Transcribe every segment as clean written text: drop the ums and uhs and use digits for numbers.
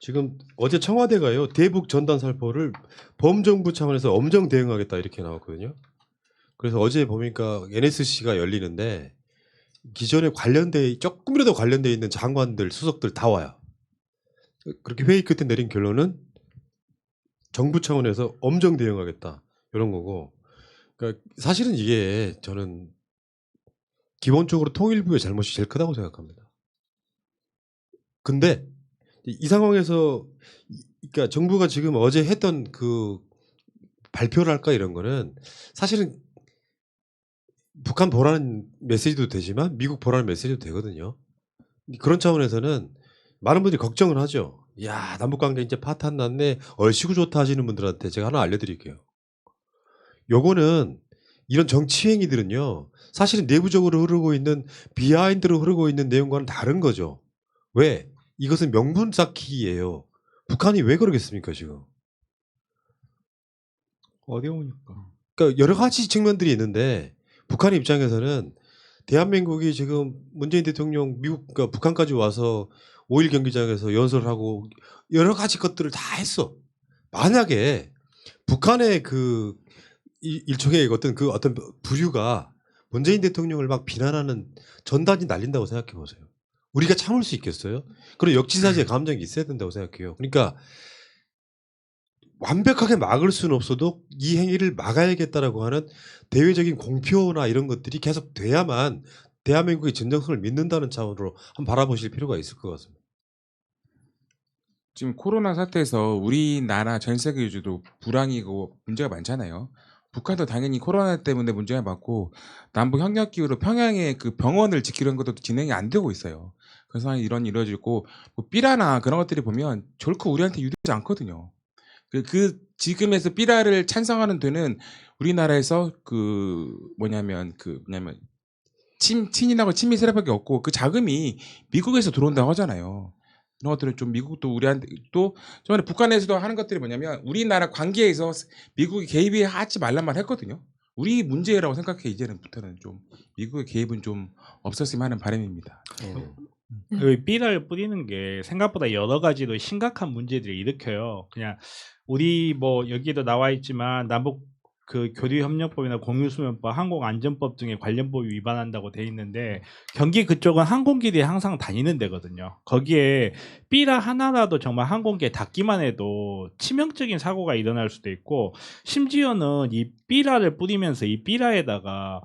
지금 어제 청와대가요 대북 전단 살포를 범정부 차원에서 엄정 대응하겠다 이렇게 나왔거든요. 그래서 어제 보니까 NSC가 열리는데 기존에 관련돼 조금이라도 관련돼 있는 장관들 수석들 다 와요. 그렇게 회의 끝에 내린 결론은 정부 차원에서 엄정 대응하겠다 이런 거고. 그러니까 사실은 이게 저는 기본적으로 통일부의 잘못이 제일 크다고 생각합니다. 근데 이 상황에서 그러니까 정부가 지금 어제 했던 그 발표랄까 이런 거는 사실은 북한 보라는 메시지도 되지만 미국 보라는 메시지도 되거든요. 그런 차원에서는 많은 분들이 걱정을 하죠. 야, 남북 관계 이제 파탄 났네. 얼씨구 좋다 하시는 분들한테 제가 하나 알려드릴게요. 요거는 이런 정치 행위들은요. 사실은 내부적으로 흐르고 있는 비하인드로 흐르고 있는 내용과는 다른 거죠. 왜? 이것은 명분 쌓기예요. 북한이 왜 그러겠습니까 지금? 어려우니까. 그러니까 여러 가지 측면들이 있는데 북한 입장에서는 대한민국이 지금 문재인 대통령 미국 그러니까 북한까지 와서 5일 경기장에서 연설하고 여러 가지 것들을 다 했어. 만약에 북한의 그 일종의 어떤 부류가 문재인 대통령을 막 비난하는 전단이 날린다고 생각해 보세요. 우리가 참을 수 있겠어요? 그런 역지사지의 감정이 있어야 된다고 생각해요. 그러니까 완벽하게 막을 수는 없어도 이 행위를 막아야겠다라고 하는 대외적인 공표나 이런 것들이 계속 돼야만 대한민국의 진정성을 믿는다는 차원으로 한번 바라보실 필요가 있을 것 같습니다. 지금 코로나 사태에서 우리나라 전 세계 위주로 불황이고 문제가 많잖아요. 북한도 당연히 코로나 때문에 문제가 많고 남북 협력 기구로 평양에 그 병원을 짓기로 한 것도 진행이 안 되고 있어요. 그래서 이런 일이 이루어지고 뭐 삐라나 그런 것들이 보면 결코 우리한테 유리하지 않거든요. 그 지금에서 삐라를 찬성하는 데는 우리나라에서 뭐냐면 친인하고 친미 세력밖에 없고 그 자금이 미국에서 들어온다고 하잖아요. 이런 것들은 좀 미국도 우리한테 또 저번에 북한에서도 하는 것들이 뭐냐면 우리나라 관계에서 미국이 개입이 하지 말란 말 했거든요. 우리 문제라고 생각해 이제는부터는 좀 미국의 개입은 좀 없었으면 하는 바람입니다. 그 삐라를 뿌리는 게 생각보다 여러 가지로 심각한 문제들을 일으켜요. 그냥 우리 뭐 여기도 나와 있지만 남북 그 교류협력법이나 공유수면법, 항공안전법 등의 관련 법이 위반한다고 돼 있는데 경기 그쪽은 항공길이 항상 다니는 데거든요. 거기에 삐라 하나라도 정말 항공기에 닿기만 해도 치명적인 사고가 일어날 수도 있고 심지어는 이 삐라를 뿌리면서 이 삐라에다가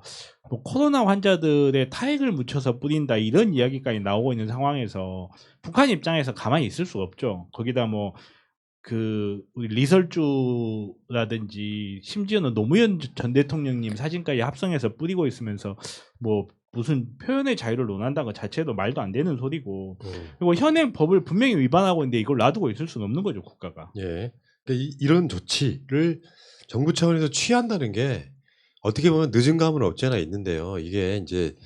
뭐 코로나 환자들의 타액을 묻혀서 뿌린다 이런 이야기까지 나오고 있는 상황에서 북한 입장에서 가만히 있을 수가 없죠. 거기다 뭐 우리 리설주라든지 심지어는 노무현 전 대통령님 사진까지 합성해서 뿌리고 있으면서 뭐 무슨 표현의 자유를 논한다는 것 자체도 말도 안 되는 소리고 그리고 현행 법을 분명히 위반하고 있는데 이걸 놔두고 있을 수는 없는 거죠 국가가. 예. 그러니까 이런 조치를 정부 차원에서 취한다는 게 어떻게 보면 늦은 감은 없지 않아 있는데요. 이게 이제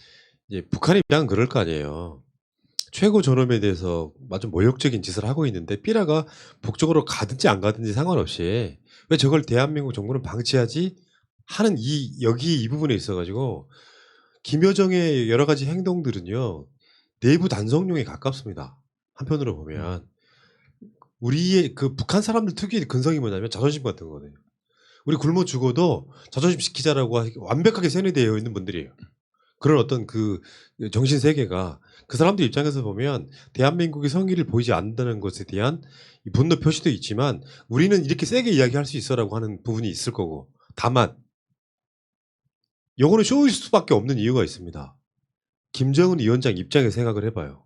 북한 입장은 그럴 거 아니에요. 최고 존엄에 대해서 아주 모욕적인 짓을 하고 있는데 삐라가 북쪽으로 가든지 안 가든지 상관없이 왜 저걸 대한민국 정부는 방치하지 하는 여기 이 부분에 있어가지고 김여정의 여러 가지 행동들은요 내부 단성용에 가깝습니다. 한편으로 보면 우리의 그 북한 사람들 특유의 근성이 뭐냐면 자존심 같은 거거든요. 우리 굶어 죽어도 자존심 지키자라고 완벽하게 세뇌되어 있는 분들이에요. 그런 어떤 그 정신 세계가 그 사람들 입장에서 보면 대한민국의 성의를 보이지 않는다는 것에 대한 분노 표시도 있지만 우리는 이렇게 세게 이야기할 수 있어라고 하는 부분이 있을 거고 다만 요거는 쇼일 수밖에 없는 이유가 있습니다. 김정은 위원장 입장에 생각을 해봐요.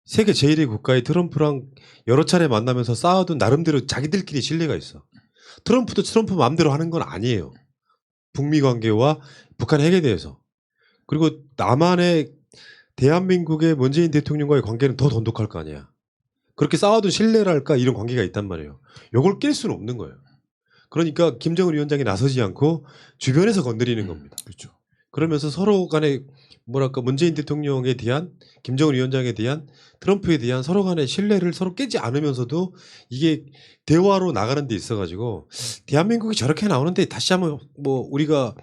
세계 제1의 국가의 트럼프랑 여러 차례 만나면서 쌓아둔 나름대로 자기들끼리 신뢰가 있어. 트럼프도 트럼프 마음대로 하는 건 아니에요. 북미 관계와 북한 핵에 대해서. 그리고 남한의 대한민국의 문재인 대통령과의 관계는 더 돈독할 거 아니야. 그렇게 쌓아둔 신뢰랄까 이런 관계가 있단 말이에요. 요걸 깰 수는 없는 거예요. 그러니까 김정은 위원장이 나서지 않고 주변에서 건드리는 겁니다. 그렇죠. 그러면서 서로 간에 뭐랄까 문재인 대통령에 대한 김정은 위원장에 대한 트럼프에 대한 서로 간의 신뢰를 서로 깨지 않으면서도 이게 대화로 나가는 데 있어가지고 대한민국이 저렇게 나오는데 다시 한번 뭐 우리가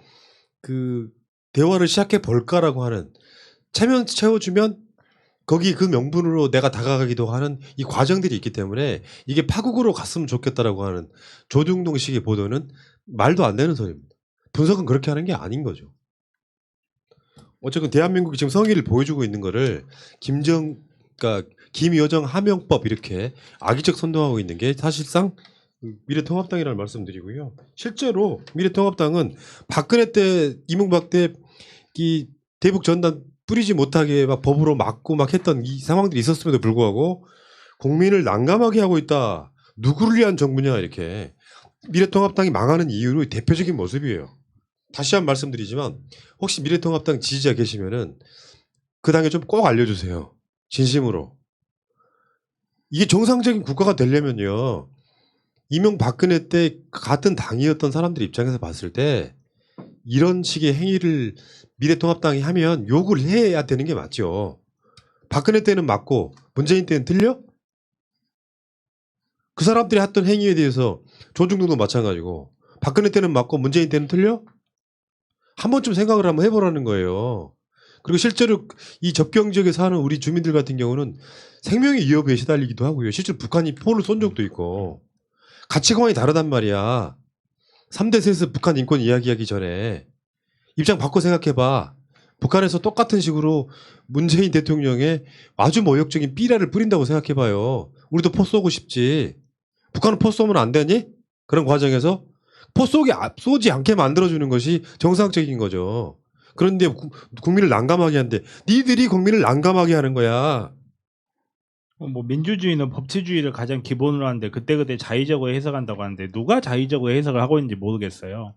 그 대화를 시작해 볼까라고 하는 체면 채워주면 거기 그 명분으로 내가 다가가기도 하는 이 과정들이 있기 때문에 이게 파국으로 갔으면 좋겠다라고 하는 조중동식의 보도는 말도 안 되는 소리입니다. 분석은 그렇게 하는 게 아닌 거죠. 어쨌든 대한민국이 지금 성의를 보여주고 있는 거를 그러니까 김여정 하명법 이렇게 악의적 선동하고 있는 게 사실상 미래통합당이라는 말씀드리고요. 실제로 미래통합당은 박근혜 때 이명박 때 이 대북 전단 뿌리지 못하게 막 법으로 막고 막 했던 이 상황들이 있었음에도 불구하고 국민을 난감하게 하고 있다. 누구를 위한 정부냐 이렇게 미래통합당이 망하는 이유의 대표적인 모습이에요. 다시 한 번 말씀드리지만 혹시 미래통합당 지지자 계시면은 그 당에 좀 꼭 알려주세요. 진심으로. 이게 정상적인 국가가 되려면요. 이명박근혜 때 같은 당이었던 사람들 입장에서 봤을 때 이런 식의 행위를 미래통합당이 하면 욕을 해야 되는 게 맞죠. 박근혜 때는 맞고 문재인 때는 틀려? 그 사람들이 했던 행위에 대해서 조중동도 마찬가지고 박근혜 때는 맞고 문재인 때는 틀려? 한 번쯤 생각을 한번 해보라는 거예요. 그리고 실제로 이 접경 지역에 사는 우리 주민들 같은 경우는 생명의 위협에 시달리기도 하고요. 실제로 북한이 포를 쏜 적도 있고 가치관이 다르단 말이야. 3대 세에서 북한 인권 이야기하기 전에 입장 바꿔 생각해봐. 북한에서 똑같은 식으로 문재인 대통령의 아주 모욕적인 삐라를 뿌린다고 생각해봐요. 우리도 포 쏘고 싶지. 북한은 포 쏘면 안 되니? 그런 과정에서 포 쏘지 않게 만들어주는 것이 정상적인 거죠. 그런데 국민을 난감하게 하는데 니들이 국민을 난감하게 하는 거야. 뭐 민주주의는 법치주의를 가장 기본으로 하는데 그때그때 자의적으로 해석한다고 하는데 누가 자의적으로 해석을 하고 있는지 모르겠어요.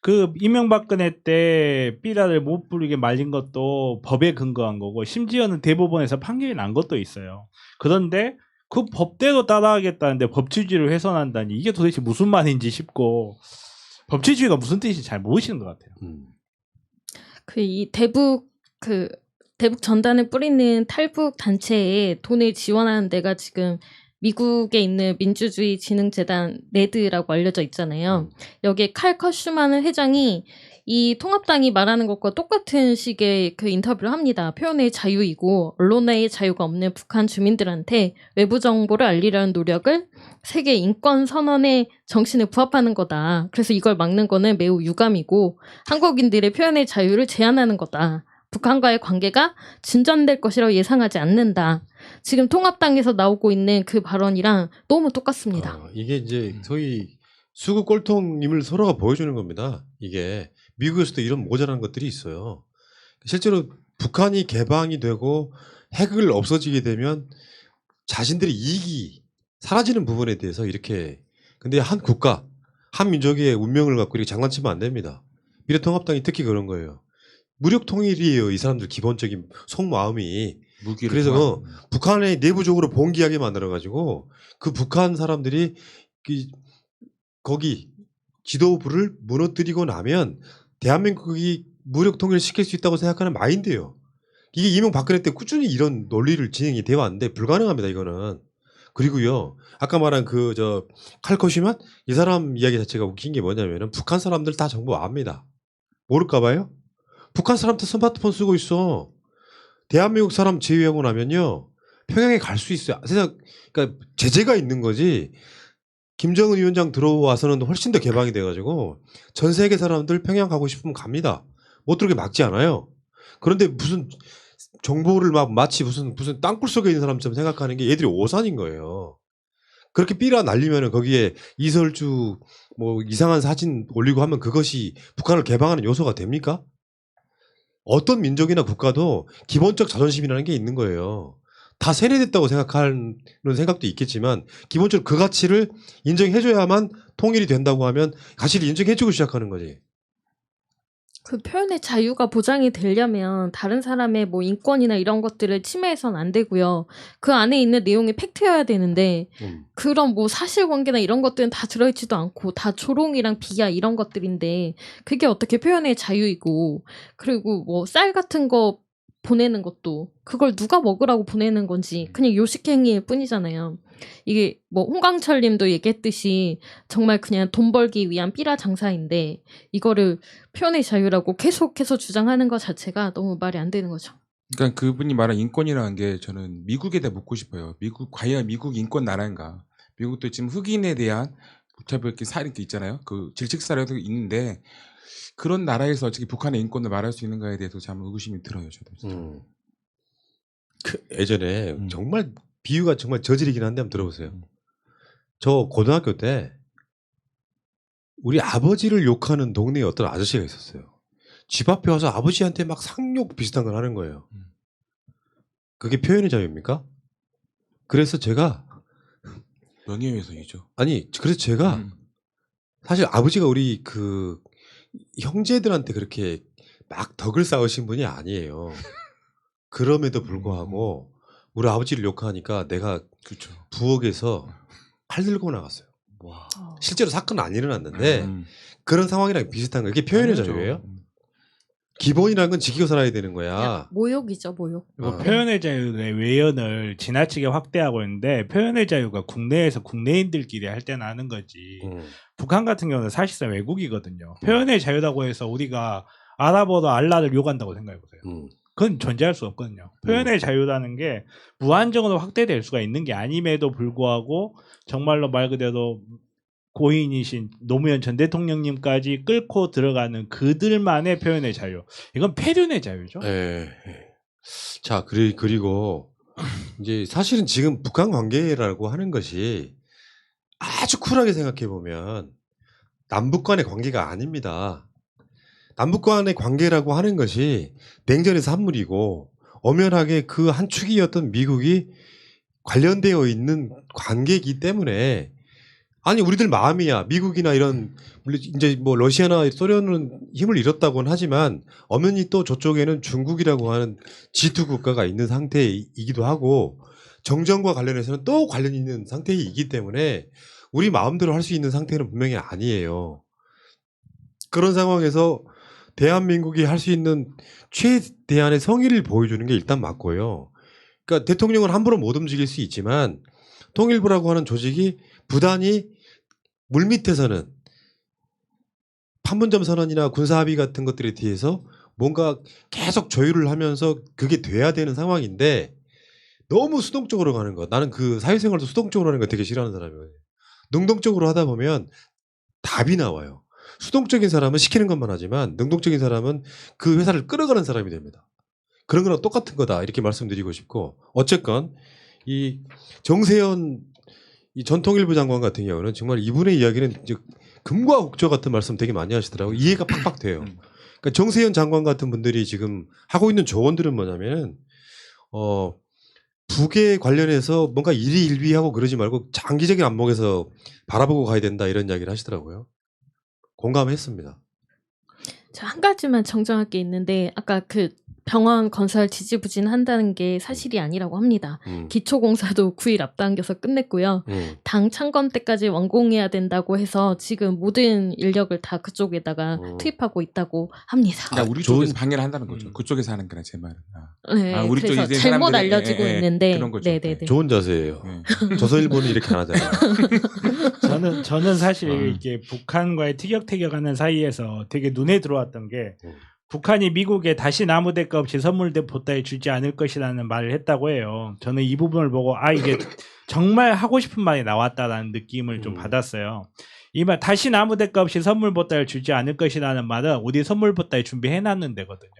그 이명박근혜 때 삐라를 못 부리게 말린 것도 법에 근거한 거고 심지어는 대법원에서 판결이 난 것도 있어요. 그런데 그 법대로 따라하겠다는데 법치주의를 훼손한다니 이게 도대체 무슨 말인지 싶고 법치주의가 무슨 뜻인지 잘 모르시는 것 같아요. 그 이 대북 전단을 뿌리는 탈북 단체에 돈을 지원하는 데가 지금 미국에 있는 민주주의 진흥재단 레드라고 알려져 있잖아요. 여기에 칼 커슈만 회장이 이 통합당이 말하는 것과 똑같은 식의 그 인터뷰를 합니다. 표현의 자유이고 언론의 자유가 없는 북한 주민들한테 외부 정보를 알리려는 노력을 세계 인권 선언의 정신에 부합하는 거다. 그래서 이걸 막는 거는 매우 유감이고 한국인들의 표현의 자유를 제한하는 거다. 북한과의 관계가 진전될 것이라고 예상하지 않는다. 지금 통합당에서 나오고 있는 그 발언이랑 너무 똑같습니다. 이게 이제 소위 수구 꼴통임을 서로가 보여주는 겁니다. 이게 미국에서도 이런 모자란 것들이 있어요. 실제로 북한이 개방이 되고 핵을 없어지게 되면 자신들의 이익이 사라지는 부분에 대해서 이렇게 근데 한 국가, 한 민족의 운명을 갖고 이렇게 장난치면 안 됩니다. 미래통합당이 특히 그런 거예요. 무력 통일이에요. 이 사람들 기본적인 속마음이. 그래서 북한의 내부적으로 봉기하게 만들어가지고 그 북한 사람들이 거기 지도부를 무너뜨리고 나면 대한민국이 무력 통일을 시킬 수 있다고 생각하는 마인드예요. 이게 이명박근혜 때 꾸준히 이런 논리를 진행이 되어 왔는데 불가능합니다. 이거는. 그리고요. 아까 말한 칼커시만 이 사람 이야기 자체가 웃긴 게 뭐냐면은 북한 사람들 다 정보 압니다. 모를까 봐요? 북한 사람들 스마트폰 쓰고 있어. 대한민국 사람 제외하고 나면요. 평양에 갈 수 있어요. 그러니까 제재가 있는 거지. 김정은 위원장 들어와서는 훨씬 더 개방이 돼가지고 전 세계 사람들 평양 가고 싶으면 갑니다. 못 들게 막지 않아요. 그런데 무슨 정보를 마치 무슨 땅굴 속에 있는 사람처럼 생각하는 게 얘들이 오산인 거예요. 그렇게 삐라 날리면은 거기에 이설주 뭐 이상한 사진 올리고 하면 그것이 북한을 개방하는 요소가 됩니까? 어떤 민족이나 국가도 기본적 자존심이라는 게 있는 거예요. 다 세뇌됐다고 생각하는 생각도 있겠지만 기본적으로 그 가치를 인정해줘야만 통일이 된다고 하면 가치를 인정해주고 시작하는 거지. 그 표현의 자유가 보장이 되려면 다른 사람의 뭐 인권이나 이런 것들을 침해해서는 안 되고요. 그 안에 있는 내용이 팩트여야 되는데 그런 뭐 사실관계나 이런 것들은 다 들어있지도 않고 다 조롱이랑 비하 이런 것들인데 그게 어떻게 표현의 자유이고 그리고 뭐 쌀 같은 거 보내는 것도 그걸 누가 먹으라고 보내는 건지 그냥 요식행위일 뿐이잖아요. 이게 뭐 홍강철 님도 얘기했듯이 정말 그냥 돈 벌기 위한 삐라 장사인데 이거를 표현의 자유라고 계속해서 주장하는 것 자체가 너무 말이 안 되는 거죠. 그러니까 그분이 말한 인권이라는 게 저는 미국에다 묻고 싶어요. 과연 미국 인권 나라인가? 미국도 지금 흑인에 대한 무차별 살인 게 있잖아요. 그 질책 사례도 있는데 그런 나라에서 어떻게 북한의 인권을 말할 수 있는가에 대해서 참 의구심이 들어요. 저도 진짜. 그 예전에 음. 정말 비유가 정말 저질이긴 한데 한번 들어보세요. 음. 저 고등학교 때 우리 아버지를 욕하는 동네에 어떤 아저씨가 있었어요. 집 앞에 와서 아버지한테 막 상욕 비슷한 걸 하는 거예요. 그게 표현의 자유입니까? 그래서 제가 명예훼손이죠. 그래서 제가 음. 사실 아버지가 우리 그 형제들한테 그렇게 막 덕을 쌓으신 분이 아니에요. 그럼에도 불구하고 우리 아버지를 욕하니까 내가 그렇죠. 부엌에서 칼 들고 나갔어요. 와. 실제로 사건은 안 일어났는데 음. 그런 상황이랑 비슷한 거. 이게 표현의 당연하죠. 자유예요. 기본이라는 건 지키고 살아야 되는 거야. 모욕이죠, 모욕. 그리고 어. 표현의 자유의 외연을 지나치게 확대하고 있는데 표현의 자유가 국내에서 국내인들끼리 할 때는 하는 거지. 북한 같은 경우는 사실상 외국이거든요. 표현의 자유라고 해서 우리가 아랍어로 알라를 욕한다고 생각해 보세요. 그건 존재할 수 없거든요. 표현의 자유라는 게 무한정으로 확대될 수가 있는 게 아님에도 불구하고 정말로 말 그대로 고인이신 노무현 전 대통령님까지 끌고 들어가는 그들만의 표현의 자유. 이건 폐륜의 자유죠. 예. 자, 그리고 이제 사실은 지금 북한 관계라고 하는 것이 아주 쿨하게 생각해 보면 남북 간의 관계가 아닙니다. 남북 간의 관계라고 하는 것이 냉전의 산물이고 엄연하게 그 한 축이었던 미국이 관련되어 있는 관계이기 때문에 아니 우리들 마음이야. 미국이나 이런 물론 이제 뭐 러시아나 소련은 힘을 잃었다고는 하지만 엄연히 또 저쪽에는 중국이라고 하는 G2 국가가 있는 상태이기도 하고 정전과 관련해서는 또 관련이 있는 상태이기 때문에 우리 마음대로 할 수 있는 상태는 분명히 아니에요. 그런 상황에서 대한민국이 할 수 있는 최대한의 성의를 보여주는 게 일단 맞고요. 그러니까 대통령은 함부로 못 움직일 수 있지만 통일부라고 하는 조직이 부단히 물밑에서는 판문점 선언이나 군사합의 같은 것들에 대해서 뭔가 계속 조율을 하면서 그게 돼야 되는 상황인데 너무 수동적으로 가는 것. 나는 그 사회생활도 수동적으로 하는 거 되게 싫어하는 사람이에요. 능동적으로 하다 보면 답이 나와요. 수동적인 사람은 시키는 것만 하지만 능동적인 사람은 그 회사를 끌어가는 사람이 됩니다. 그런 거랑 똑같은 거다 이렇게 말씀드리고 싶고 어쨌건 이 정세현 이 전 통일부 장관 같은 경우는 정말 이분의 이야기는 이제 금과 옥조 같은 말씀 되게 많이 하시더라고요. 이해가 팍팍 돼요. 그러니까 정세현 장관 같은 분들이 지금 하고 있는 조언들은 뭐냐면 북에 관련해서 뭔가 일희일비하고 그러지 말고 장기적인 안목에서 바라보고 가야 된다 이런 이야기를 하시더라고요. 공감했습니다. 저 한 가지만 정정할 게 있는데 아까 그 병원 건설 지지부진한다는 게 사실이 아니라고 합니다. 기초공사도 9일 앞당겨서 끝냈고요. 당 창건 때까지 완공해야 된다고 해서 지금 모든 인력을 다 그쪽에다가 투입하고 있다고 합니다. 그러니까 우리 쪽에서 방해를 한다는 거죠. 그쪽에서 하는 거나 제 말은. 네, 우리 그래서 쪽에 잘못 사람들은- 알려지고 있는데 그런 거죠. 네네네. 좋은 자세예요. 조선일보는 이렇게 안 하잖아요. 저는 사실 이게 북한과의 티격태격하는 사이에서 되게 눈에 들어왔던 게 북한이 미국에 다시 나무대가 없이 선물대 보따리 주지 않을 것이라는 말을 했다고 해요. 저는 이 부분을 보고 이게 정말 하고 싶은 말이 나왔다라는 느낌을 좀 받았어요. 이 말 다시 나무대가 없이 선물 보따리를 주지 않을 것이라는 말은 우리 선물 보따리 준비해놨는 데거든요.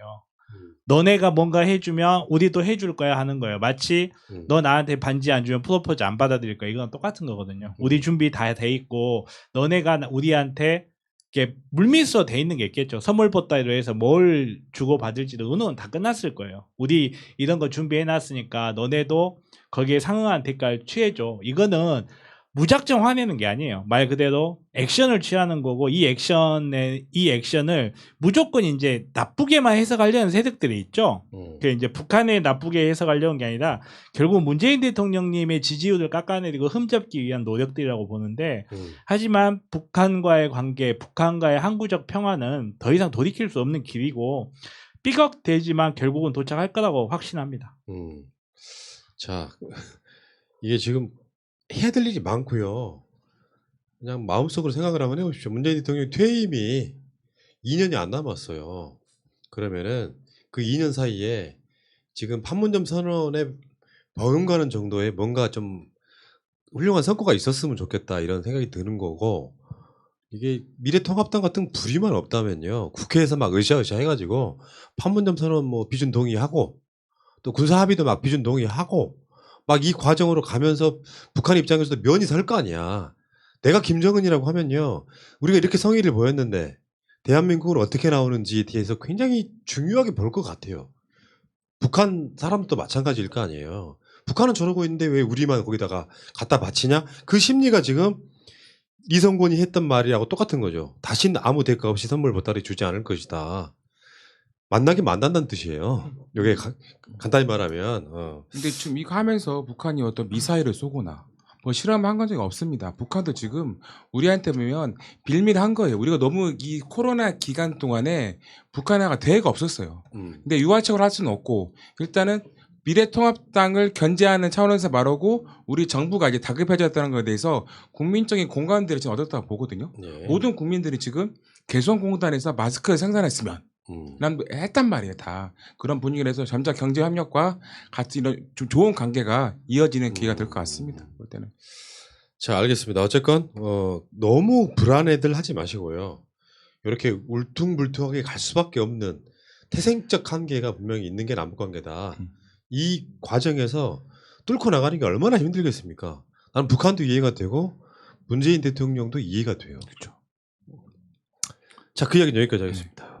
너네가 뭔가 해주면 우리도 해줄 거야 하는 거예요. 마치 너 나한테 반지 안 주면 프로포즈 안 받아들일 거야. 이건 똑같은 거거든요. 우리 준비 다 돼 있고 너네가 우리한테 이게 물밑으로 돼 있는 게 있겠죠. 선물 보따리로 해서 뭘 주고 받을지도 의논은 다 끝났을 거예요. 우리 이런 거 준비해 놨으니까 너네도 거기에 상응한 대가를 취해줘. 이거는 무작정 화내는 게 아니에요. 말 그대로 액션을 취하는 거고 이 액션을 무조건 이제 나쁘게만 해석하려는 세력들이 있죠. 그 이제 북한에 나쁘게 해석하려는 게 아니라 결국 문재인 대통령님의 지지율을 깎아내리고 흠잡기 위한 노력들이라고 보는데 하지만 북한과의 관계, 북한과의 항구적 평화는 더 이상 돌이킬 수 없는 길이고 삐걱대지만 결국은 도착할 거라고 확신합니다. 자, 이게 지금 해야 될 일이 많고요. 그냥 마음속으로 생각을 한번 해보십시오. 문재인 대통령 퇴임이 2년이 안 남았어요. 그러면은 그 2년 사이에 지금 판문점 선언에 버금가는 정도의 뭔가 좀 훌륭한 성과가 있었으면 좋겠다 이런 생각이 드는 거고 이게 미래통합당 같은 불의만 없다면요 국회에서 막 으쌰으쌰 해가지고 판문점 선언 뭐 비준 동의하고 또 군사 합의도 막 비준 동의하고 막 이 과정으로 가면서 북한 입장에서도 면이 설 거 아니야. 내가 김정은이라고 하면요 우리가 이렇게 성의를 보였는데 대한민국은 어떻게 나오는지에 대해서 굉장히 중요하게 볼 것 같아요. 북한 사람도 마찬가지일 거 아니에요. 북한은 저러고 있는데 왜 우리만 거기다가 갖다 바치냐? 그 심리가 지금 이성곤이 했던 말이라고 똑같은 거죠. 다시는 아무 대가 없이 선물 보따리 주지 않을 것이다. 만나긴 만난다는 뜻이에요. 이게 간단히 말하면. 근데 지금 이거 하면서 북한이 어떤 미사일을 쏘거나 뭐 실험한 적이 없습니다. 북한도 지금 우리한테 보면 빌밀한 거예요. 우리가 너무 이 코로나 기간 동안에 북한하고 대화가 없었어요. 근데 유화책을 할 수는 없고 일단은 미래통합당을 견제하는 차원에서 말하고 우리 정부가 이제 다급해졌다는 것에 대해서 국민적인 공감대를 지금 얻었다고 보거든요. 네. 모든 국민들이 지금 개성공단에서 마스크를 생산했으면 난 했단 말이에요. 다 그런 분위기에서 점차 경제 협력과 같이 이런 좀 좋은 관계가 이어지는 기회가 될 것 같습니다. 볼 때는. 자, 알겠습니다. 어쨌건 너무 불안해들 하지 마시고요. 이렇게 울퉁불퉁하게 갈 수밖에 없는 태생적 한계가 분명히 있는 게 남북관계다. 이 과정에서 뚫고 나가는 게 얼마나 힘들겠습니까? 나는 북한도 이해가 되고 문재인 대통령도 이해가 돼요. 그렇죠. 자, 그 이야기는 여기까지 하겠습니다.